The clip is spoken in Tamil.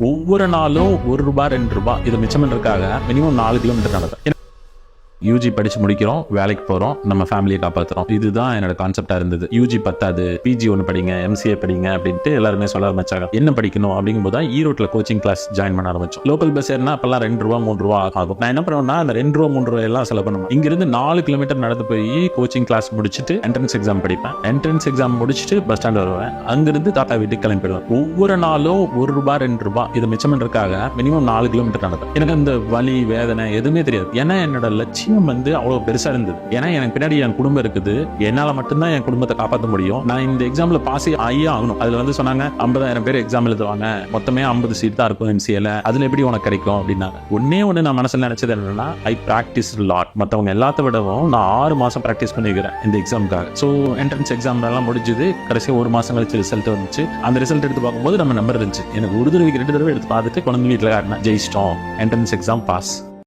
ஒவ்வொரு நாளும் ₹1 ₹2 இது மிச்சம் பண்றதுக்காக மினிமம் 4 கிலோமீட்டர் நடக்கும். யூஜி படிச்சு முடிக்கிறோம், வேலைக்கு போறோம், நம்ம ஃபேமிலியை காப்பாத்துறோம். இதுதான் என்னோட கான்செப்டா இருந்தது. யூஜி பத்தாது, பிஜி ஒன்று படிங்க, எம்சிஏ படிங்க அப்படின்ட்டு எல்லாருமே சொல்ல ஆரம்பிச்சாங்க. என்ன படிக்கணும் அப்படிங்கும்போது தான் ஈரோட்ல கோச்சிங் கிளாஸ் ஜாயின் பண்ண ஆரம்பிச்சோம். லோக்கல் பஸ் ஏறினா அப்பெல்லாம் ₹2 ₹3 ஆகும். நான் என்ன பண்ணுவேன்னா அந்த ₹2 ₹3 எல்லாம் செலவு பண்ணுவேன். இங்கிருந்து 4 கிலோமீட்டர் நடந்து போய் கோச்சிங் கிளாஸ் முடிச்சுட்டு என்ட்ரன்ஸ் எக்ஸாம் படிப்பேன். என்ட்ரன்ஸ் எக்ஸாம் முடிச்சுட்டு பஸ் ஸ்டாண்ட் வருவேன். அங்கிருந்து தாத்தா வீட்டுக்கு கிளம்பிடுவேன். ஒவ்வொரு நாளும் ₹1 ₹2 இது மிச்சம் பண்றதுக்காக மினிமம் 4 கிலோமீட்டர் நடக்கும். எனக்கு அந்த வலி வேதனை எதுவுமே தெரியாது. ஏன்னா என்னோட லட்சியம் வந்து அவ்வளவு பெருசா இருந்தது. ஏன்னா எனக்கு பின்னாடி என் குடும்பம் இருக்குது. என்னால மட்டும்தான் என் குடும்பத்தை காப்பாற்ற முடியும். நான் இந்த எக்ஸாம்ல பாஸ் ஆகியே ஆகணும். அதுல வந்து சொன்னாங்க 50,000 பேர் எக்ஸாம் எழுதுவாங்க, மொத்தமே 50 சீட் தான் இருக்கும் எம்சிஏல, அதுல எப்படி உனக்கு கிடைக்கும் அப்படின்னாங்க. ஒண்ணு நான் மனசுல நினைச்சது என்னன்னா, ஐ பிராக்டிஸ் லாட். மத்தவங்க எல்லாத்த விடவும் நான் 6 மாசம் பிராக்டிஸ் பண்ணிக்கிறேன் இந்த எக்ஸாமுக்காக. ஸோ என்ட்ரன்ஸ் எக்ஸாம் எல்லாம் முடிஞ்சது. கடைசி 1 மாசம் கழிச்சு ரிசல்ட் வந்துச்சு. அந்த ரிசல்ட் எடுத்து பார்க்கும்போது நம்ம நம்பர் இருந்துச்சு. எனக்கு ஒரு தடவைக்கு 2 தடவை எடுத்து பார்த்துட்டு குழந்தை வீட்டில் காட்டினேன், ஜெயிச்சிட்டோம், என்ட்ரன்ஸ் எக்ஸாம் பாஸ்.